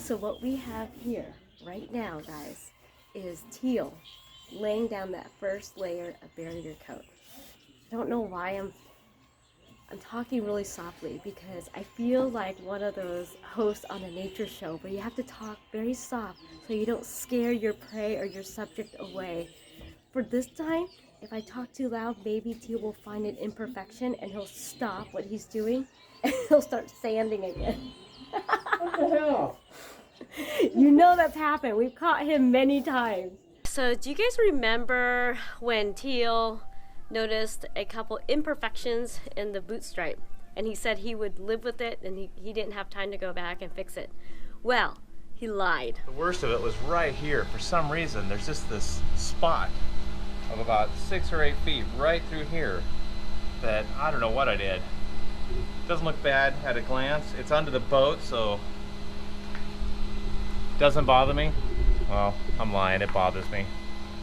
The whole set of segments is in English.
So what we have here right now, guys, is Teal laying down that first layer of barrier coat. I don't know why I'm talking really softly, because I feel like one of those hosts on a nature show where you have to talk very soft so you don't scare your prey or your subject away. For this time, if I talk too loud, maybe Teal will find an imperfection and he'll stop what he's doing and he'll start sanding again. What the hell? You know that's happened. We've caught him many times. So do you guys remember when Teal noticed a couple imperfections in the boot stripe, and he said he would live with it and he didn't have time to go back and fix it? Well, he lied. The worst of it was right here. For some reason, there's just this spot of about 6 or 8 feet right through here that I don't know what I did. Doesn't look bad at a glance. It's under the boat, so doesn't bother me. Well, I'm lying, it bothers me.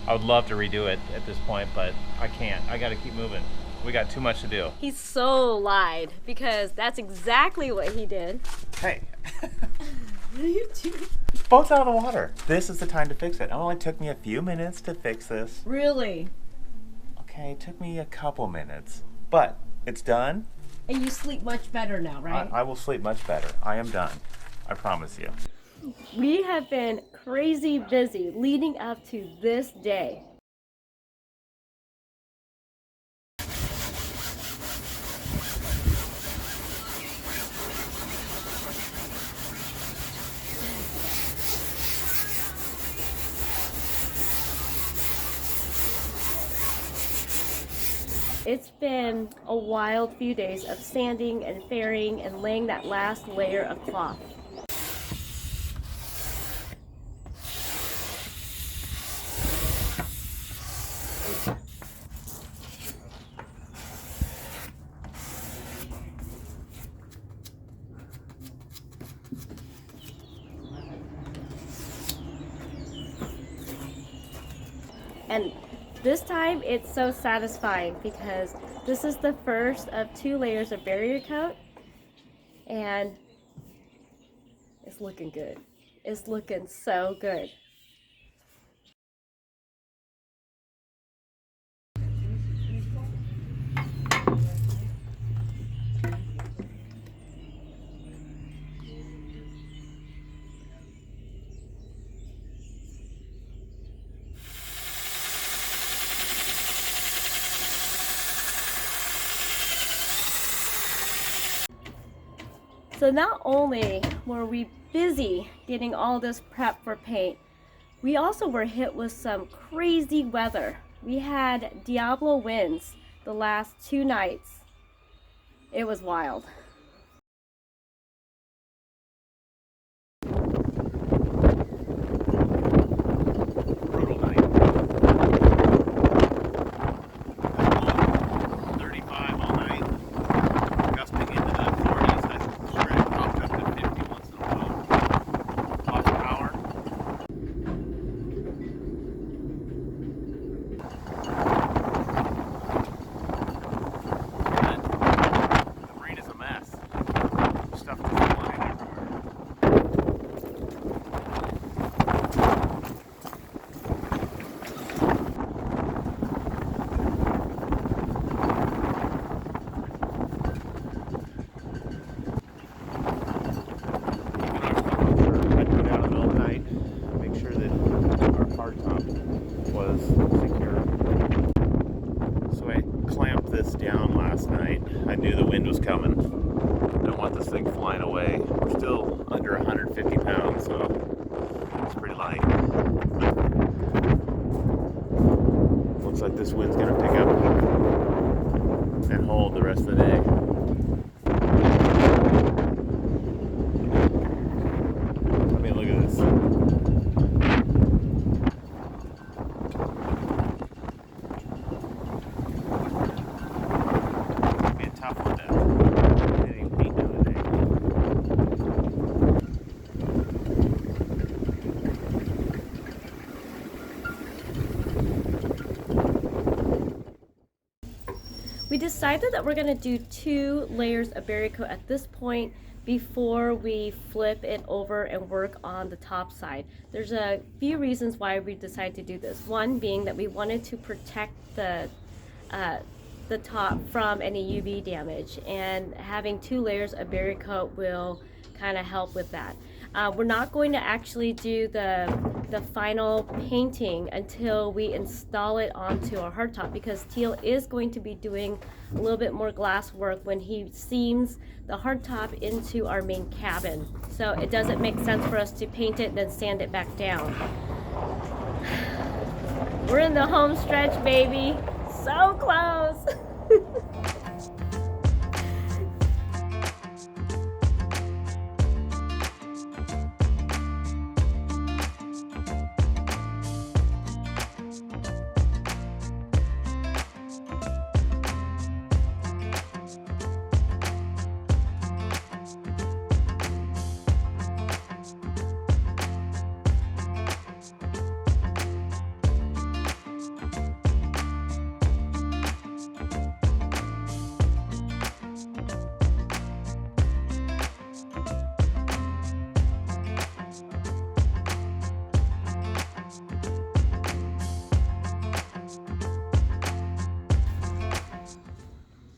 I would love to redo it at this point, but I can't. I gotta keep moving. We got too much to do. He so lied, because that's exactly what he did. Hey. What are you doing? Boat's out of the water. This is the time to fix it. It only took me a few minutes to fix this. Really? Okay, it took me a couple minutes, but it's done. And you sleep much better now, right? I will sleep much better. I am done. I promise you. We have been crazy busy leading up to this day. It's been a wild few days of sanding and fairing and laying that last layer of cloth. And this time it's so satisfying because this is the first of 2 layers of barrier coat, and it's looking good. It's looking so good. So not only were we busy getting all this prep for paint, we also were hit with some crazy weather. We had Diablo winds the last 2 nights. It was wild. Brutal night. 35 all night. Gusting into the 40s. I sure it popped up to 50 once in a while. Lots of power. The marine is a mess. Stuff is flying everywhere. I'd go down in the middle of the night, make sure that our hardtop was secure. So I clamped this down last night. I knew the wind was coming. Don't want this thing flying away. We're still under 150 pounds, so it's pretty light. Looks like this wind's gonna pick up and hold the rest of the day. I mean, look at this. It'll be a tough one to get any paint down today. We decided that we're going to do 2 layers of barrier coat at this point before we flip it over and work on the top side. There's a few reasons why we decided to do this. One being that we wanted to protect the top from any UV damage, and having 2 layers of barrier coat will kind of help with that. We're not going to actually do the final painting until we install it onto our hardtop, because Teal is going to be doing a little bit more glass work when he seams the hardtop into our main cabin. So it doesn't make sense for us to paint it and then sand it back down. We're in the home stretch, baby. So close.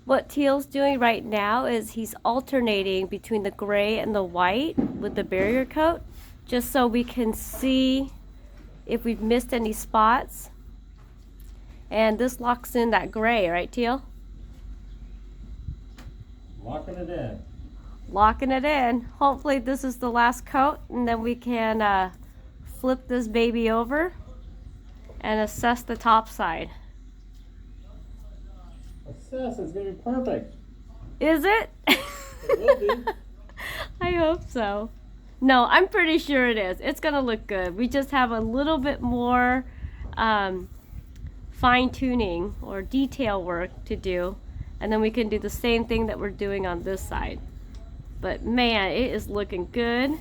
What Teal's doing right now is he's alternating between the gray and the white with the barrier coat, just so we can see if we've missed any spots. And this locks in that gray, right, Teal? Locking it in. Locking it in. Hopefully this is the last coat, and then we can flip this baby over and assess the top side. Assess, it's gonna be perfect. Is it? It will be. I hope so. No, I'm pretty sure it is. It's gonna look good. We just have a little bit more fine tuning or detail work to do, and then we can do the same thing that we're doing on this side. But man, it is looking good.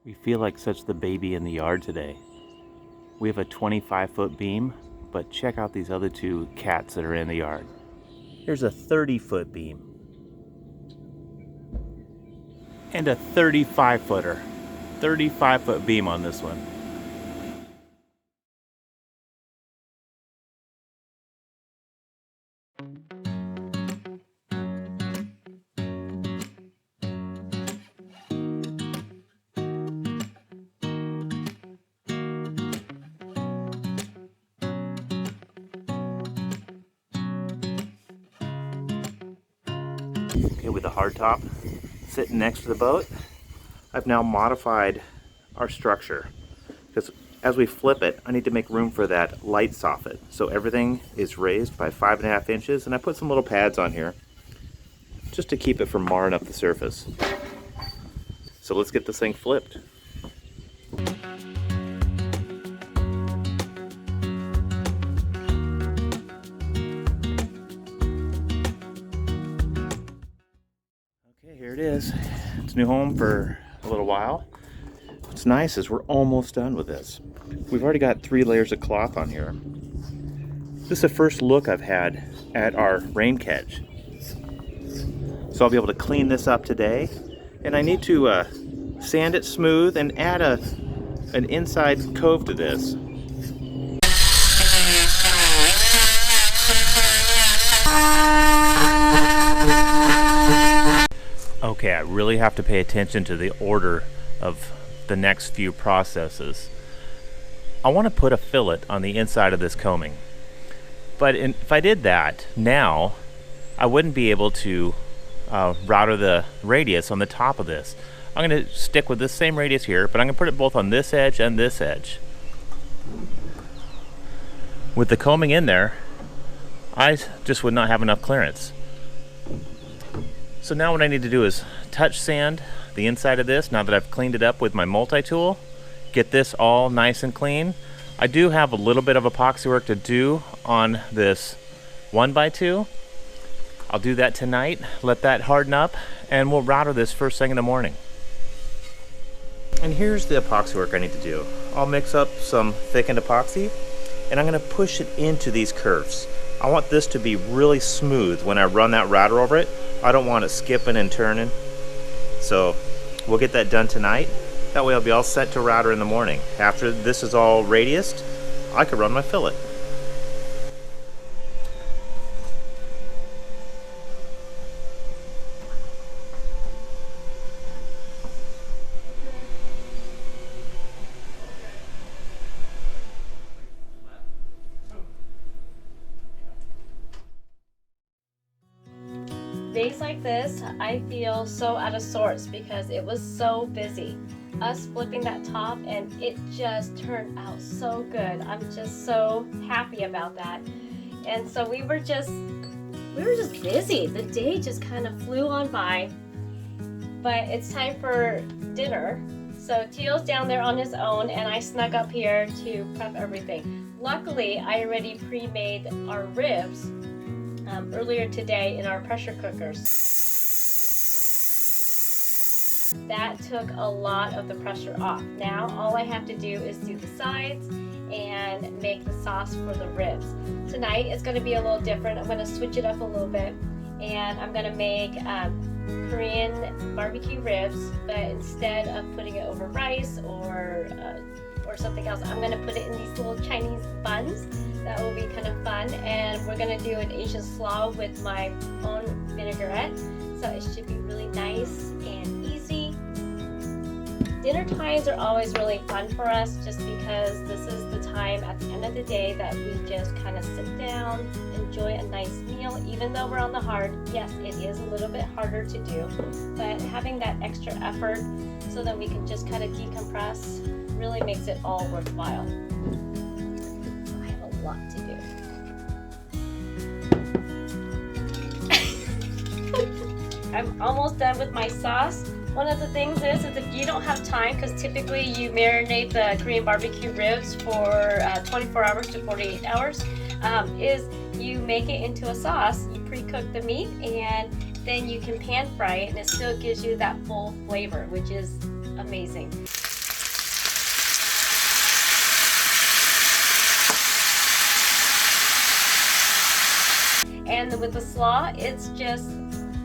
We feel like such the baby in the yard today. We have a 25-foot beam, but check out these other 2 cats that are in the yard. Here's a 30-foot beam. And a 35-footer. 35-foot beam on this one. Okay, with the hardtop sitting next to the boat, I've now modified our structure, because as we flip it, I need to make room for that light soffit. So everything is raised by 5.5 inches, and I put some little pads on here just to keep it from marring up the surface. So let's get this thing flipped. Here it is. It's a new home for a little while. What's nice is we're almost done with this. We've already got 3 layers of cloth on here. This is the first look I've had at our rain catch. So I'll be able to clean this up today. And I need to sand it smooth and add an inside cove to this. Okay, I really have to pay attention to the order of the next few processes. I want to put a fillet on the inside of this combing. But if I did that now, I wouldn't be able to router the radius on the top of this. I'm going to stick with this same radius here, but I'm going to put it both on this edge and this edge. With the combing in there, I just would not have enough clearance. So now what I need to do is touch sand the inside of this now that I've cleaned it up with my multi-tool. Get this all nice and clean. I do have a little bit of epoxy work to do on this 1x2. I'll do that tonight, let that harden up, and we'll router this first thing in the morning. And here's the epoxy work I need to do. I'll mix up some thickened epoxy, and I'm gonna push it into these curves. I want this to be really smooth when I run that router over it. I don't want it skipping and turning. So we'll get that done tonight. That way I'll be all set to router in the morning. After this is all radiused, I could run my fillet. Days like this, I feel so out of sorts because it was so busy. Us flipping that top, and it just turned out so good. I'm just so happy about that. And so we were just busy. The day just kind of flew on by. But it's time for dinner. So Teal's down there on his own, and I snuck up here to prep everything. Luckily, I already pre-made our ribs earlier today in our pressure cookers. That took a lot of the pressure off. Now all I have to do is do the sides and make the sauce for the ribs. Tonight it's going to be a little different. I'm going to switch it up a little bit, and I'm going to make Korean barbecue ribs, but instead of putting it over rice or something else, I'm going to put it in these little Chinese buns. That will be kind of fun, and we're going to do an Asian slaw with my own vinaigrette, so it should be really nice and easy. Dinner times are always really fun for us just because this is the time at the end of the day that we just kind of sit down, enjoy a nice meal. Even though we're on the hard, yes, it is a little bit harder to do, but having that extra effort so that we can just kind of decompress really makes it all worthwhile. I have a lot to do. I'm almost done with my sauce. One of the things is if you don't have time, because typically you marinate the Korean barbecue ribs for 24 hours to 48 hours, is you make it into a sauce. You pre-cook the meat, and then you can pan fry it, and it still gives you that full flavor, which is amazing. And with the slaw, it's just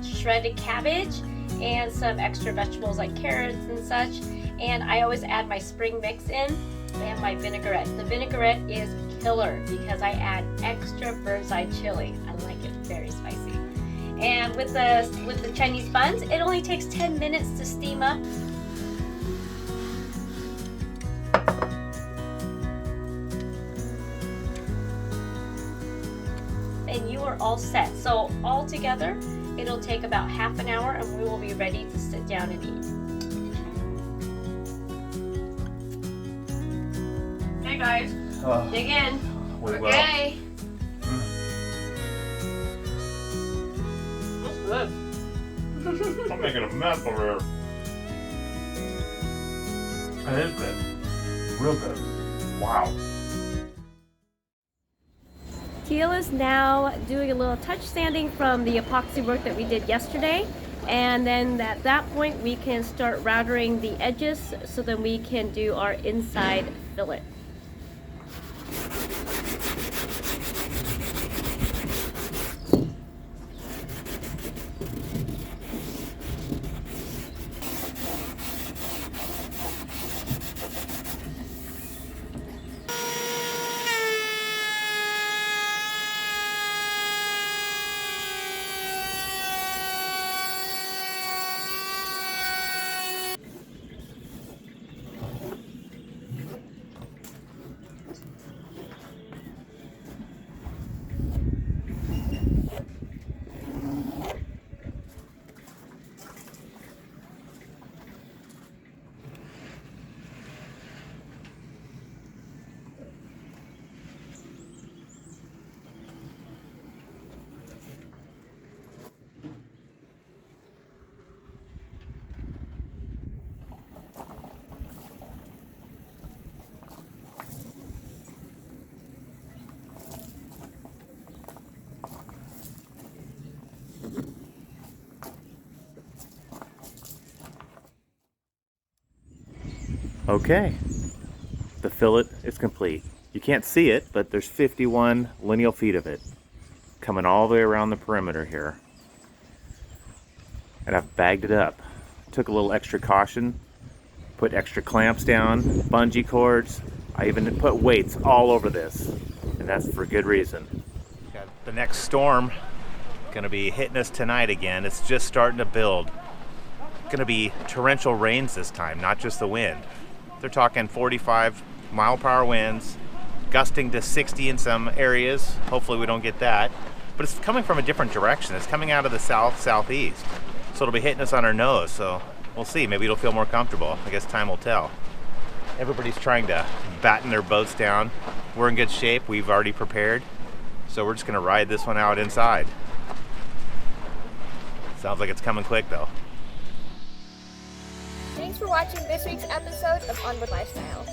shredded cabbage and some extra vegetables like carrots and such. And I always add my spring mix in and my vinaigrette. The vinaigrette is killer because I add extra bird's eye chili. I like it very spicy. And with the Chinese buns, it only takes 10 minutes to steam up. And you are all set. So all together, it'll take about half an hour, and we will be ready to sit down and eat. Hey guys, dig in. Okay. That's good. I'm making a mess over here. That is good. Real good. Wow. Teal is now doing a little touch sanding from the epoxy work that we did yesterday, and then at that point we can start routering the edges so then we can do our inside fillet. Okay, the fillet is complete. You can't see it, but there's 51 lineal feet of it coming all the way around the perimeter here. And I've bagged it up. Took a little extra caution, put extra clamps down, bungee cords. I even put weights all over this, and that's for good reason. Got the next storm gonna be hitting us tonight again. It's just starting to build. Gonna be torrential rains this time, not just the wind. They're talking 45 mile per hour winds, gusting to 60 in some areas. Hopefully we don't get that. But it's coming from a different direction. It's coming out of the southeast. So it'll be hitting us on our nose. So we'll see, maybe it'll feel more comfortable. I guess time will tell. Everybody's trying to batten their boats down. We're in good shape, we've already prepared. So we're just gonna ride this one out inside. Sounds like it's coming quick though. Thanks for watching this week's episode of Onboard Lifestyle.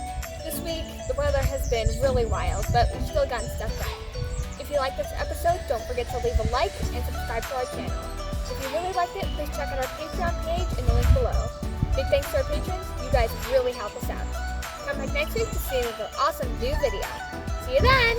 This week, the weather has been really wild, but we've still gotten stuff done. If you liked this episode, don't forget to leave a like and subscribe to our channel. If you really liked it, please check out our Patreon page in the link below. Big thanks to our patrons, you guys really help us out. Come back next week to see another awesome new video. See you then!